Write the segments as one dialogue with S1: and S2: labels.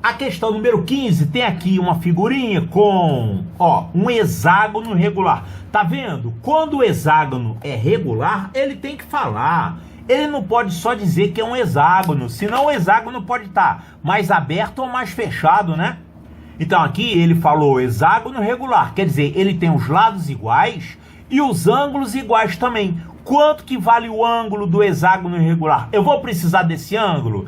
S1: A questão número 15 tem aqui uma figurinha com, ó, um hexágono regular. Tá vendo? Quando o hexágono é regular, ele tem que falar. Ele não pode só dizer que é um hexágono, senão o hexágono pode estar mais aberto ou mais fechado, né? Então aqui ele falou hexágono regular, quer dizer, ele tem os lados iguais e os ângulos iguais também. Quanto que vale o ângulo do hexágono irregular? Eu vou precisar desse ângulo?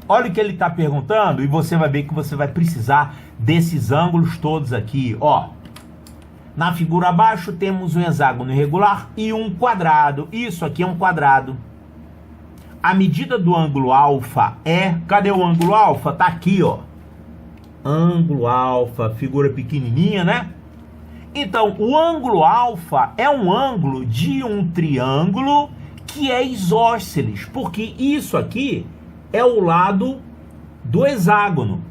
S1: Olha o que ele está perguntando e você vai ver que você vai precisar desses ângulos todos aqui, ó. Na figura abaixo temos um hexágono irregular e um quadrado. Isso aqui é um quadrado. A medida do ângulo alfa é... Cadê o ângulo alfa? Tá aqui, ó. Ângulo alfa, figura pequenininha, né? Então, o ângulo alfa é um ângulo de um triângulo que é isósceles, porque isso aqui é o lado do hexágono.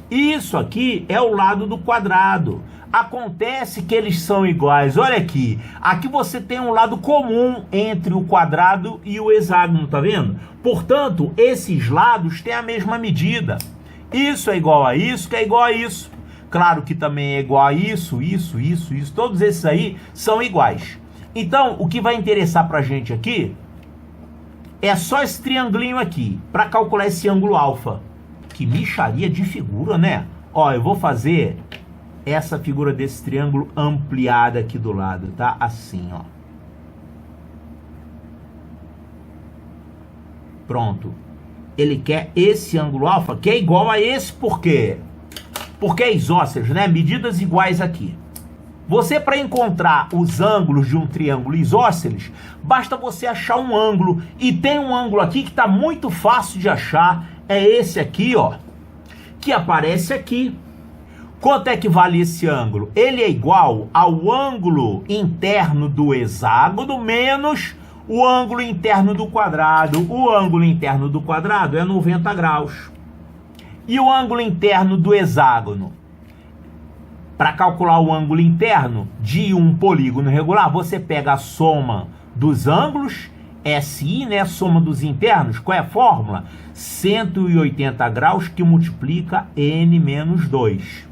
S1: Isso aqui é o lado do quadrado. Acontece que eles são iguais. Olha aqui. Aqui você tem um lado comum entre o quadrado e o hexágono, tá vendo? Portanto, esses lados têm a mesma medida. Isso é igual a isso, que é igual a isso. Claro que também é igual a isso. Todos esses aí são iguais. Então, o que vai interessar pra gente aqui é só esse triangulinho aqui, para calcular esse ângulo alfa. Que mixaria de figura, né? Ó, eu vou fazer essa figura desse triângulo ampliada aqui do lado, tá? Assim, ó. Pronto. Ele quer esse ângulo alfa, que é igual a esse, por quê? Porque é isósceles, né? Medidas iguais aqui. Você, para encontrar os ângulos de um triângulo isósceles, basta você achar um ângulo. E tem um ângulo aqui que está muito fácil de achar. É esse aqui, ó. Que aparece aqui. Quanto é que vale esse ângulo? Ele é igual ao ângulo interno do hexágono menos o ângulo interno do quadrado. O ângulo interno do quadrado é 90 graus. E o ângulo interno do hexágono? Para calcular o ângulo interno de um polígono regular, você pega a soma dos ângulos, SI, né? Soma dos internos. Qual é a fórmula? 180 graus que multiplica N menos 2.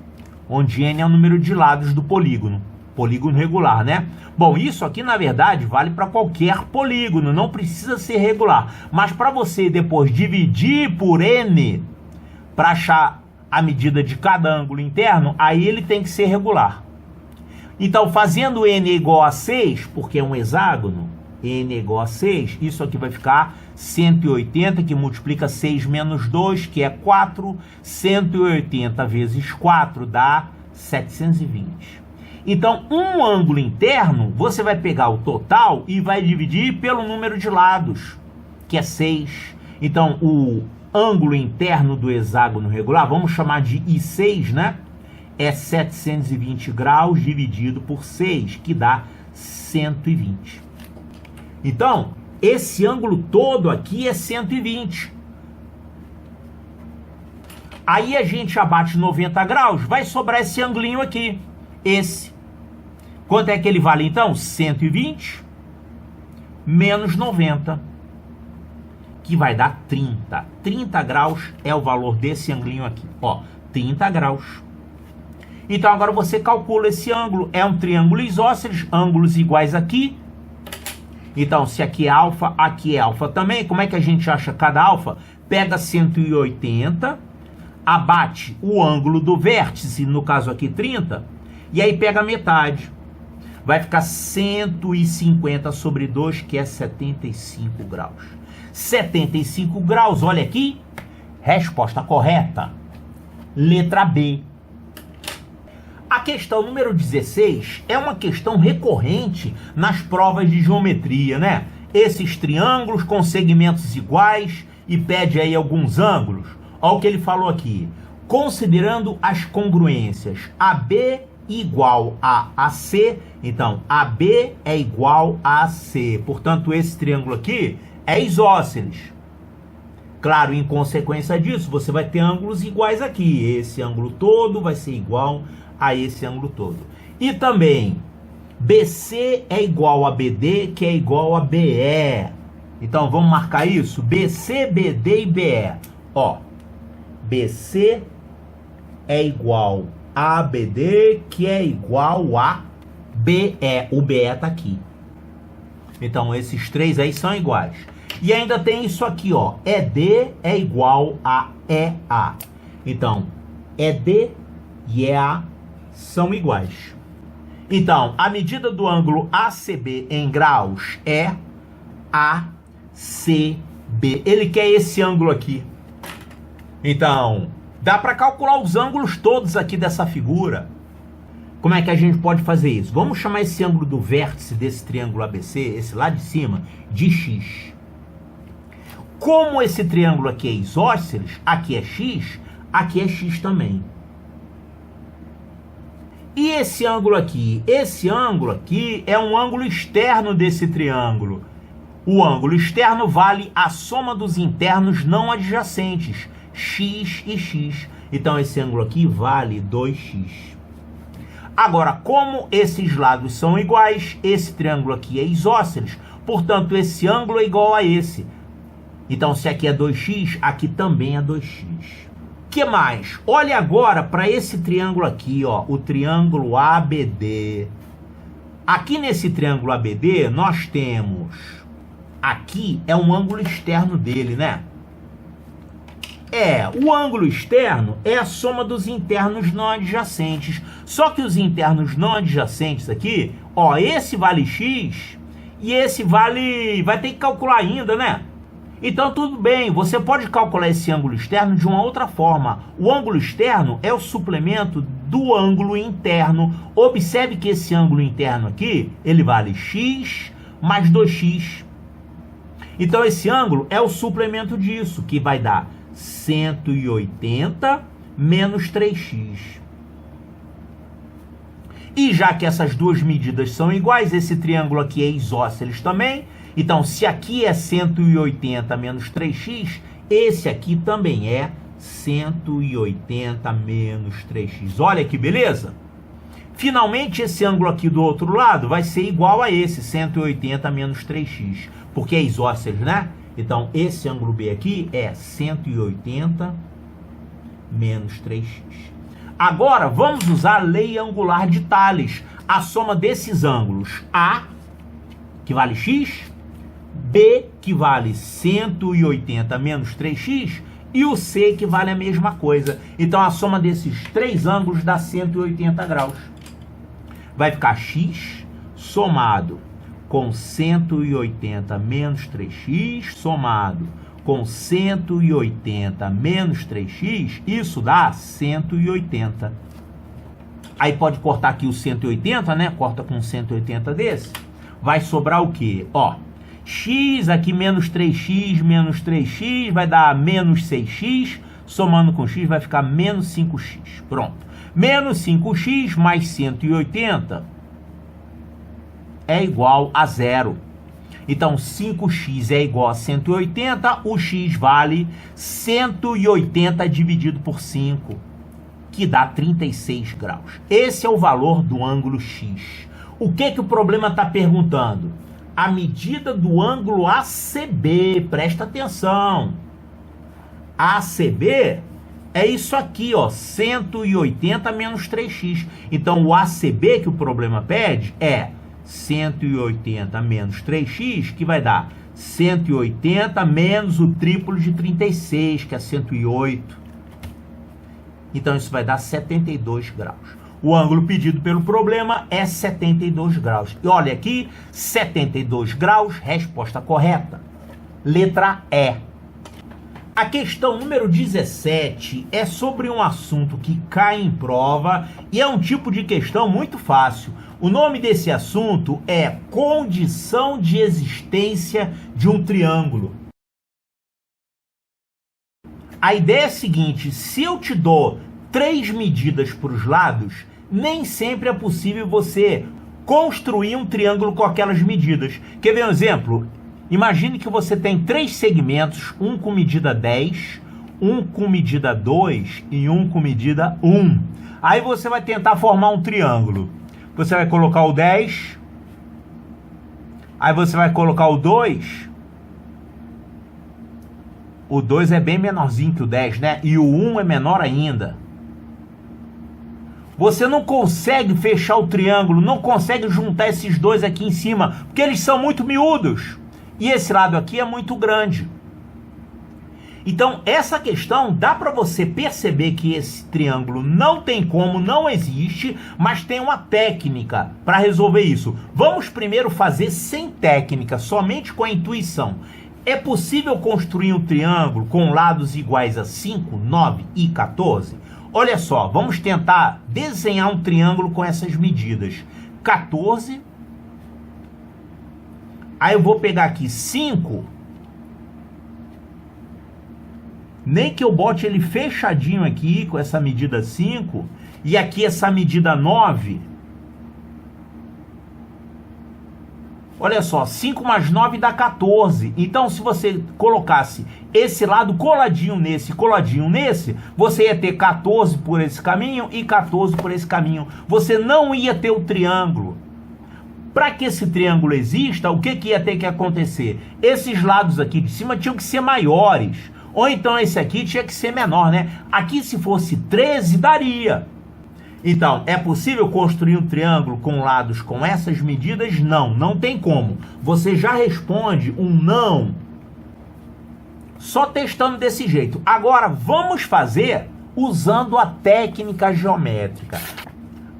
S1: Onde N é o número de lados do polígono. Polígono regular, né? Bom, isso aqui, na verdade, vale para qualquer polígono. Não precisa ser regular. Mas para você depois dividir por N, para achar a medida de cada ângulo interno, aí ele tem que ser regular. Então, fazendo N igual a 6, porque é um hexágono, N igual a 6, isso aqui vai ficar 180, que multiplica 6 menos 2, que é 4. 180 vezes 4 dá 720. Então, um ângulo interno, você vai pegar o total e vai dividir pelo número de lados, que é 6. Então, o ângulo interno do hexágono regular, vamos chamar de I6, né? É 720 graus dividido por 6, que dá 120. Então, esse ângulo todo aqui é 120. Aí a gente abate 90 graus, vai sobrar esse angulinho aqui, esse. Quanto é que ele vale então? 120 menos 90. Que vai dar 30. 30 graus é o valor desse ângulo aqui. Ó, 30 graus. Então agora você calcula esse ângulo. É um triângulo isósceles, ângulos iguais aqui. Então se aqui é alfa também. Como é que a gente acha cada alfa? Pega 180, abate o ângulo do vértice, no caso aqui 30, e aí pega a metade. Vai ficar 150 sobre 2, que é 75 graus. 75 graus, olha aqui. Resposta correta. Letra B. A questão número 16 é uma questão recorrente nas provas de geometria, né? Esses triângulos com segmentos iguais e pede aí alguns ângulos. Olha o que ele falou aqui. Considerando as congruências AB igual a AC, então AB é igual a AC. Portanto, esse triângulo aqui é isósceles. Claro, em consequência disso, você vai ter ângulos iguais aqui. Esse ângulo todo vai ser igual a esse ângulo todo. E também, BC é igual a BD, que é igual a BE. Então, vamos marcar isso? BC, BD e BE. Ó, BC é igual a ABD, que é igual a BE. O BE está aqui. Então, esses três aí são iguais. E ainda tem isso aqui, ó. ED é igual a EA. Então, ED e EA são iguais. Então, a medida do ângulo ACB em graus é ACB. Ele quer esse ângulo aqui. Então, dá para calcular os ângulos todos aqui dessa figura. Como é que a gente pode fazer isso? Vamos chamar esse ângulo do vértice desse triângulo ABC, esse lá de cima, de X. Como esse triângulo aqui é isósceles, aqui é X também. E esse ângulo aqui? Esse ângulo aqui é um ângulo externo desse triângulo. O ângulo externo vale a soma dos internos não adjacentes, X e X. Então, esse ângulo aqui vale 2x. Agora, como esses lados são iguais, esse triângulo aqui é isósceles, portanto, esse ângulo é igual a esse. Então, se aqui é 2x, aqui também é 2x. O que mais? Olha agora para esse triângulo aqui, ó, o triângulo ABD. Aqui nesse triângulo ABD, nós temos... Aqui é um ângulo externo dele, né? O ângulo externo é a soma dos internos não adjacentes. Só que os internos não adjacentes aqui, ó, esse vale x e esse vale... Vai ter que calcular ainda, né? Então, tudo bem, você pode calcular esse ângulo externo de uma outra forma. O ângulo externo é o suplemento do ângulo interno. Observe que esse ângulo interno aqui, ele vale x mais 2x. Então, esse ângulo é o suplemento disso, que vai dar 180 menos 3x. E já que essas duas medidas são iguais, esse triângulo aqui é isósceles também. Então, se aqui é 180 menos 3x, esse aqui também é 180 menos 3x. Olha que beleza! Finalmente, esse ângulo aqui do outro lado vai ser igual a esse, 180 menos 3x, porque é isósceles, né? Então, esse ângulo B aqui é 180 menos 3x. Agora, vamos usar a lei angular de Tales. A soma desses ângulos, A, que vale x, B, que vale 180 menos 3x, e o C, que vale a mesma coisa. Então, a soma desses três ângulos dá 180 graus. Vai ficar x somado com 180 menos 3x, somado com 180 menos 3x, isso dá 180. Aí pode cortar aqui o 180, né? Corta com 180 desse. Vai sobrar o quê? Ó, x aqui menos 3x vai dar menos 6x, somando com x vai ficar menos 5x. Pronto. Menos 5x mais 180 é igual a 0. Então, 5x é igual a 180, o x vale 180 dividido por 5, que dá 36 graus. Esse é o valor do ângulo x. O que o problema está perguntando? A medida do ângulo ACB, presta atenção. ACB é isso aqui, ó, 180 menos 3x. Então, o ACB que o problema pede é 180 menos 3x, que vai dar 180 menos o triplo de 36, que é 108. Então, isso vai dar 72 graus. O ângulo pedido pelo problema é 72 graus. E olha aqui, 72 graus, resposta correta. Letra E. A questão número 17 é sobre um assunto que cai em prova e é um tipo de questão muito fácil. O nome desse assunto é condição de existência de um triângulo. A ideia é a seguinte: se eu te dou 3 medidas para os lados, nem sempre é possível você construir um triângulo com aquelas medidas. Quer ver um exemplo? Imagine que você tem 3 segmentos, um com medida 10, um com medida 2 e um com medida 1. Aí você vai tentar formar um triângulo. Você vai colocar o 10, aí você vai colocar o 2, O 2 é bem menorzinho que o 10, né? E o 1 é menor ainda. Você não consegue fechar o triângulo, não consegue juntar esses dois aqui em cima, porque eles são muito miúdos. E esse lado aqui é muito grande. Então, essa questão dá para você perceber que esse triângulo não tem como, não existe, mas tem uma técnica para resolver isso. Vamos primeiro fazer sem técnica, somente com a intuição. É possível construir um triângulo com lados iguais a 5, 9 e 14? Olha só, vamos tentar desenhar um triângulo com essas medidas. 14. Aí eu vou pegar aqui 5. Nem que eu bote ele fechadinho aqui com essa medida 5. E aqui essa medida 9. Olha só, 5 mais 9 dá 14. Então, se você colocasse esse lado coladinho nesse, você ia ter 14 por esse caminho e 14 por esse caminho. Você não ia ter o triângulo. Para que esse triângulo exista, o que ia ter que acontecer? Esses lados aqui de cima tinham que ser maiores. Ou então esse aqui tinha que ser menor, né? Aqui, se fosse 13, daria. Então, é possível construir um triângulo com lados com essas medidas? Não, não tem como. Você já responde um não só testando desse jeito. Agora, vamos fazer usando a técnica geométrica.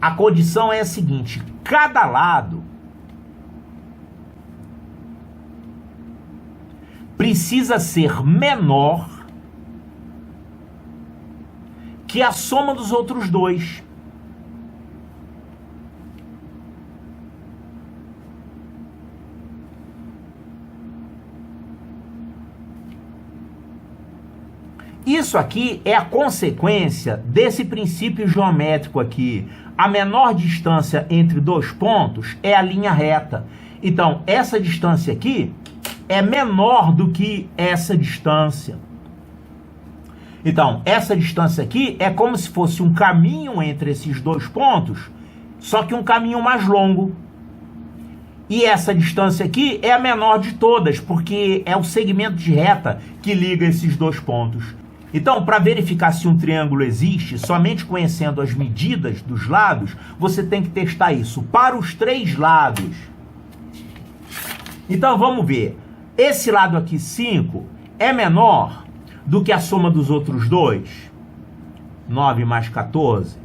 S1: A condição é a seguinte: cada lado precisa ser menor que a soma dos outros dois. Isso aqui é a consequência desse princípio geométrico aqui. A menor distância entre dois pontos é a linha reta. Então, essa distância aqui é menor do que essa distância. Então, essa distância aqui é como se fosse um caminho entre esses dois pontos, só que um caminho mais longo. E essa distância aqui é a menor de todas, porque é o segmento de reta que liga esses dois pontos. Então, para verificar se um triângulo existe, somente conhecendo as medidas dos lados, você tem que testar isso para os três lados. Então, vamos ver. Esse lado aqui, 5, é menor do que a soma dos outros dois? 9 mais 14?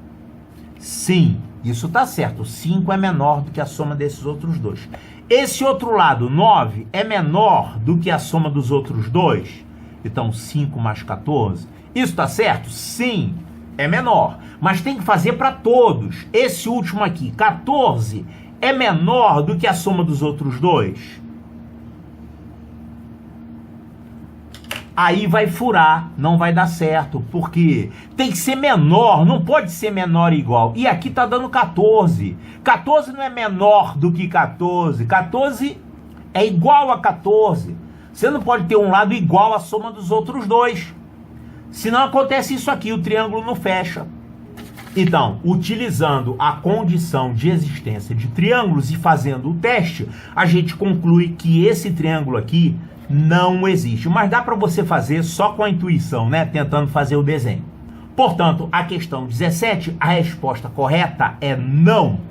S1: Sim, isso está certo. 5 é menor do que a soma desses outros dois. Esse outro lado, 9, é menor do que a soma dos outros dois? Então, 5 mais 14. Isso está certo? Sim, é menor. Mas tem que fazer para todos. Esse último aqui, 14, é menor do que a soma dos outros dois? Aí vai furar, não vai dar certo. Porque tem que ser menor, não pode ser menor e igual. E aqui está dando 14. 14 não é menor do que 14. 14 é igual a 14. Você não pode ter um lado igual à soma dos outros dois. Senão acontece isso aqui, o triângulo não fecha. Então, utilizando a condição de existência de triângulos e fazendo o teste, a gente conclui que esse triângulo aqui não existe. Mas dá para você fazer só com a intuição, né? Tentando fazer o desenho. Portanto, a questão 17, a resposta correta é não.